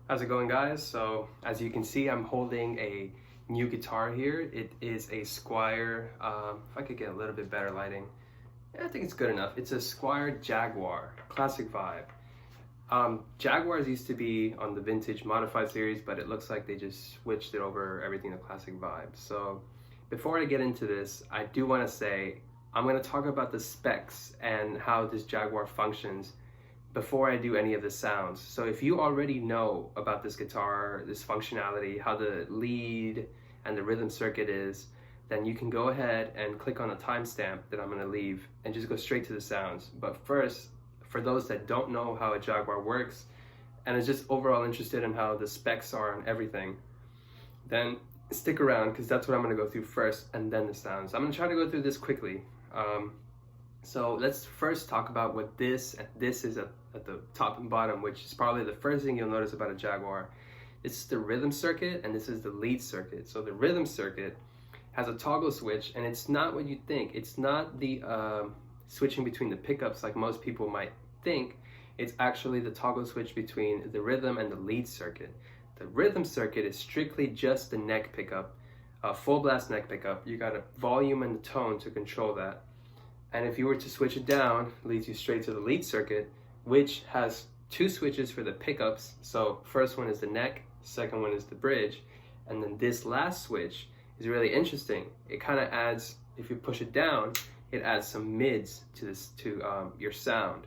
How's it going, guys? So as you can see, I'm holding a new guitar here. It is a Squier. If I could get a little bit better lighting, yeah, I think it's good enough. It's a Squier Jaguar, classic vibe. Jaguars used to be on the vintage modified series, but it looks like they just switched it over everything to classic vibe. So before I get into this, I do want to say I'm going to talk about the specs and how this Jaguar functions before I do any of the sounds. So if you already know about this guitar, this functionality, how the lead and the rhythm circuit is, then you can go ahead and click on the timestamp that I'm going to leave and just go straight to the sounds. But first, for those that don't know how a Jaguar works and is just overall interested in how the specs are and everything, then stick around because that's what I'm going to go through first and then the sounds. I'm going to try to go through this quickly. So let's first talk about what this is at the top and bottom, which is probably the first thing you'll notice about a Jaguar. This is the rhythm circuit and this is the lead circuit. So the rhythm circuit has a toggle switch, and it's not what you think. It's not the switching between the pickups like most people might think. It's actually the toggle switch between the rhythm and the lead circuit. The rhythm circuit is strictly just the neck pickup, a full blast neck pickup. You got a volume and the tone to control that. And if you were to switch it down, it leads you straight to the lead circuit, which has two switches for the pickups. So first one is the neck, second one is the bridge. And then this last switch is really interesting. It kind of adds, if you push it down, it adds some mids to your sound.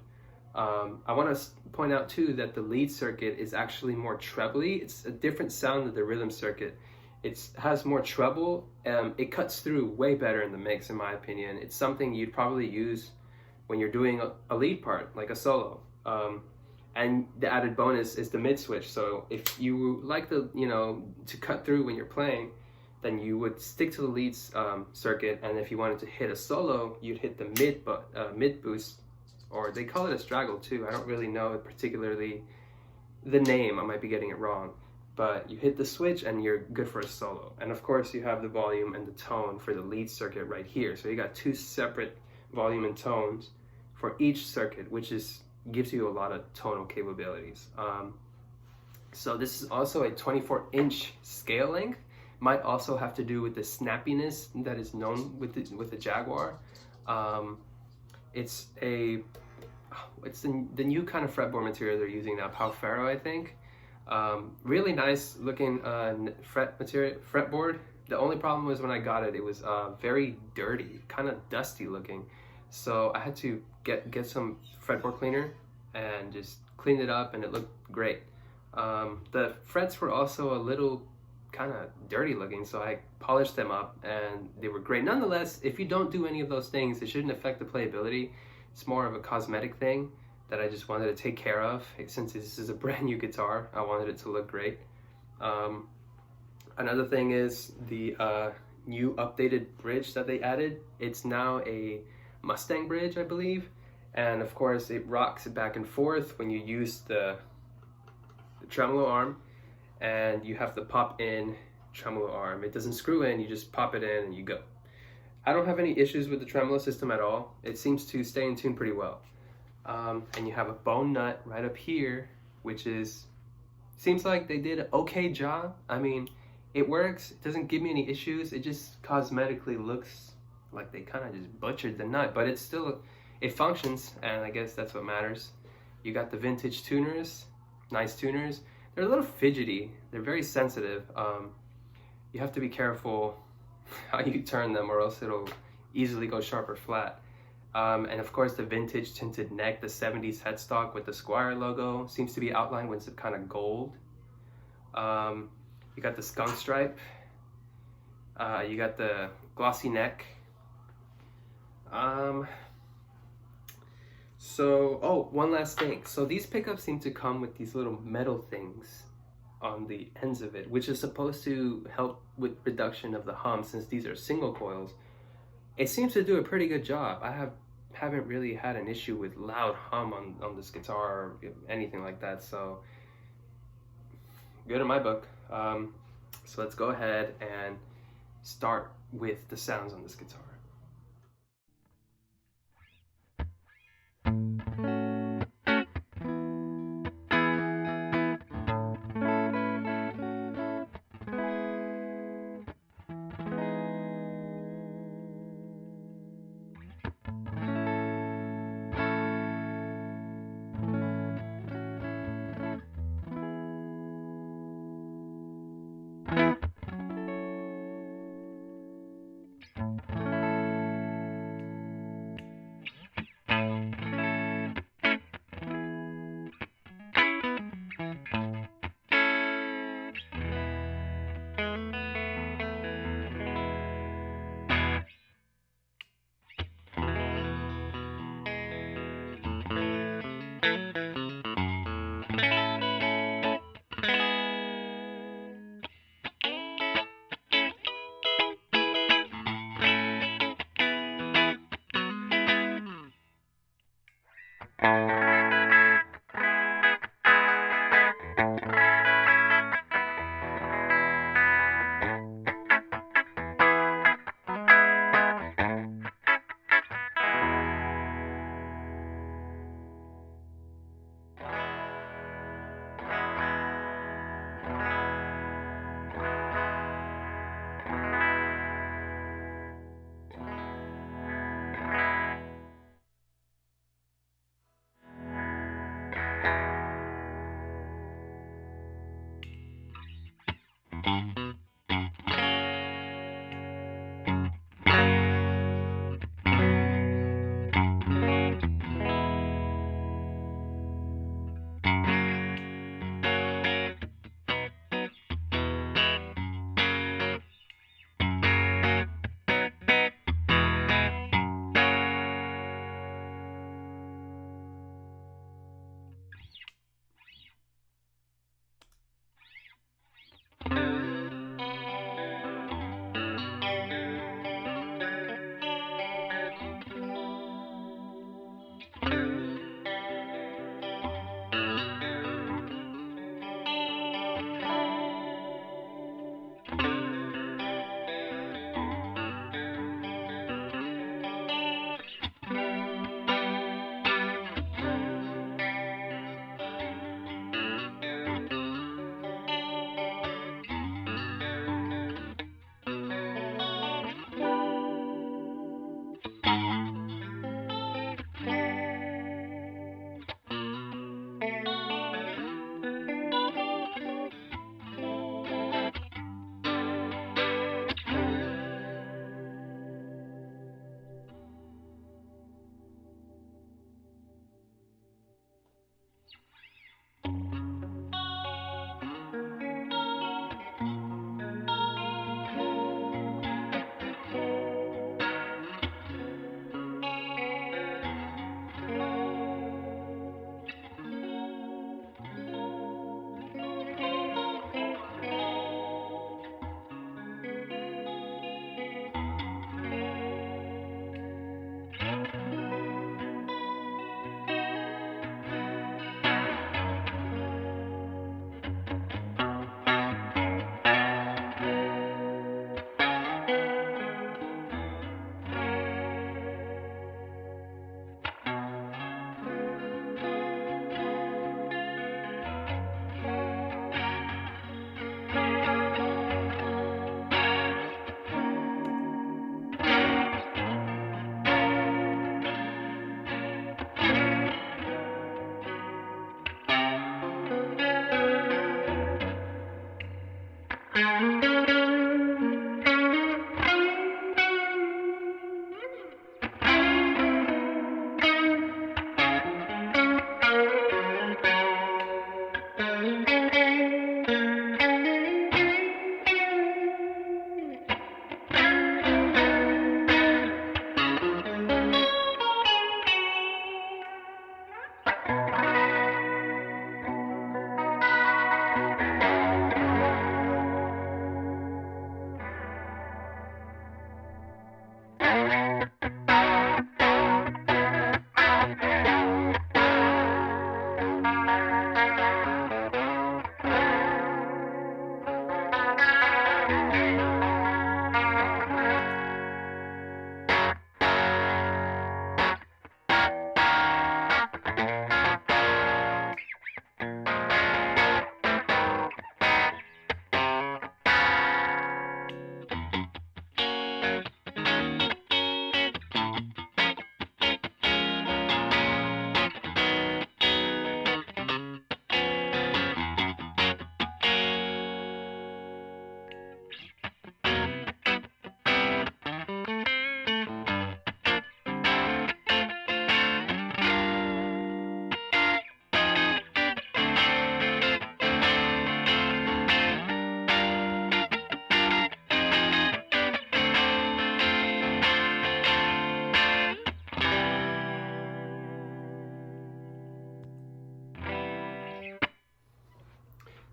I want to point out too that the lead circuit is actually more trebly. It's a different sound than the rhythm circuit. It has more treble. It cuts through way better in the mix, in my opinion. It's something you'd probably use when you're doing a lead part, like a solo. And the added bonus is the mid switch. So if you like to cut through when you're playing, then you would stick to the lead circuit. And if you wanted to hit a solo, you'd hit the mid boost, or they call it a strangle too. I don't really know particularly the name. I might be getting it wrong. But you hit the switch and you're good for a solo. And of course you have the volume and the tone for the lead circuit right here. So you got two separate volume and tones for each circuit, which gives you a lot of tonal capabilities. So this is also a 24-inch scale length. Might also have to do with the snappiness that is known with the Jaguar. It's the new kind of fretboard material they're using now, Palfero, I think. Really nice looking fretboard. The only problem was when I got it, it was very dirty, kind of dusty looking. So I had to get some fretboard cleaner and just clean it up, and it looked great. The frets were also a little kind of dirty looking, so I polished them up and they were great. Nonetheless, if you don't do any of those things, it shouldn't affect the playability. It's more of a cosmetic thing that I just wanted to take care of. Since this is a brand new guitar, I wanted it to look great. Another thing is the new updated bridge that they added. It's now a Mustang bridge, I believe. And of course, it rocks back and forth when you use the tremolo arm, and you have the pop in tremolo arm. It doesn't screw in, you just pop it in and you go. I don't have any issues with the tremolo system at all. It seems to stay in tune pretty well. And you have a bone nut right up here, which seems like they did an okay job. I mean, it works, it doesn't give me any issues. It just cosmetically looks like they kind of just butchered the nut, but it functions, and I guess that's what matters. You got the vintage tuners, nice tuners. They're a little fidgety, they're very sensitive. You have to be careful how you turn them, or else it'll easily go sharp or flat. And of course the vintage tinted neck, the 70's headstock with the Squier logo seems to be outlined with some kind of gold. You got the skunk stripe. You got the glossy neck. One last thing. So these pickups seem to come with these little metal things on the ends of it, which is supposed to help with reduction of the hum, since these are single coils. It seems to do a pretty good job. I haven't really had an issue with loud hum on this guitar or anything like that, so good in my book. So let's go ahead and start with the sounds on this guitar.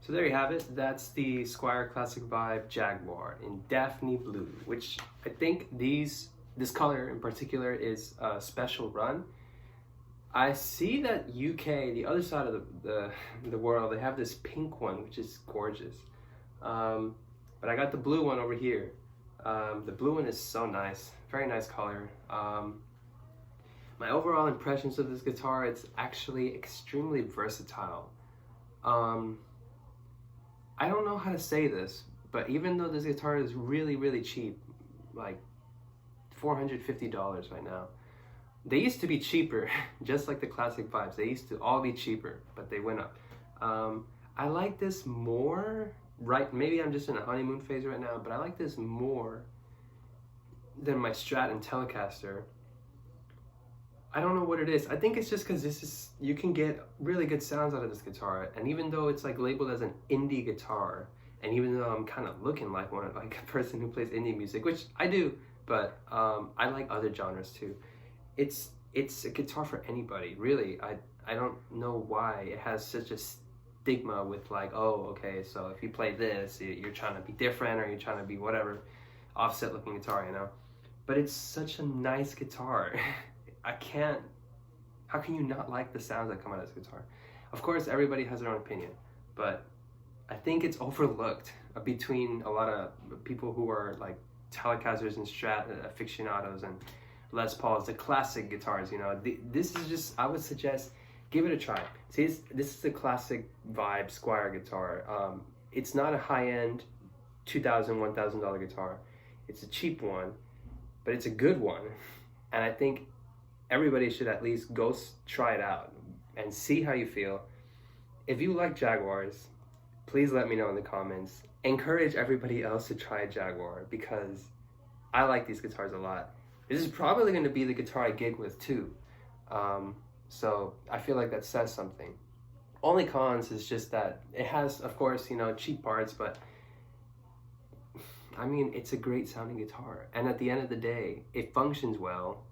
So there you have it. That's the Squier Classic Vibe Jaguar in Daphne Blue, which I think this color in particular is a special run. I see that UK, the other side of the world, they have this pink one, which is gorgeous. But I got the blue one over here. The blue one is so nice, very nice color. My overall impressions of this guitar, it's actually extremely versatile. I don't know how to say this, but even though this guitar is really, really cheap, like $450 right now, they used to be cheaper, just like the classic vibes. They used to all be cheaper, but they went up. I like this more, right? Maybe I'm just in a honeymoon phase right now, but I like this more than my Strat and Telecaster. I don't know what it is. I think it's just because you can get really good sounds out of this guitar. And even though it's like labeled as an indie guitar, and even though I'm kind of looking like a person who plays indie music, which I do, but I like other genres too. It's a guitar for anybody, really. I don't know why it has such a stigma with like, oh, okay, so if you play this, you're trying to be different, or you're trying to be whatever, offset looking guitar, you know? But it's such a nice guitar. How can you not like the sounds that come out of this guitar? Of course, everybody has their own opinion, but I think it's overlooked between a lot of people who are like Telecasters and Strat aficionados and Les Pauls, the classic guitars, you know. This is just, I would suggest, give it a try. See, this is the classic vibe Squier guitar. It's not a high-end $2,000, $1,000 guitar. It's a cheap one, but it's a good one. And I think everybody should at least go try it out and see how you feel. If you like Jaguars, please let me know in the comments. Encourage everybody else to try a Jaguar, because I like these guitars a lot. This is probably going to be the guitar I gig with too. So I feel like that says something. Only cons is just that it has, of course, you know, cheap parts, but I mean, it's a great sounding guitar. And at the end of the day, it functions well.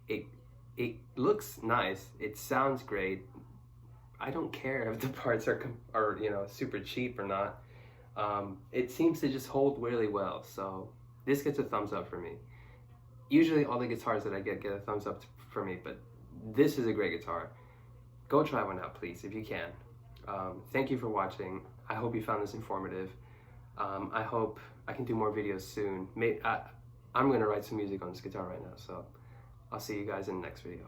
It looks nice. It sounds great. I don't care if the parts are you know, super cheap or not. It seems to just hold really well. So this gets a thumbs up for me. Usually all the guitars that I get a thumbs up for me, but this is a great guitar. Go try one out, please, if you can. Thank you for watching. I hope you found this informative. I hope I can do more videos soon. I'm gonna write some music on this guitar right now, so I'll see you guys in the next video.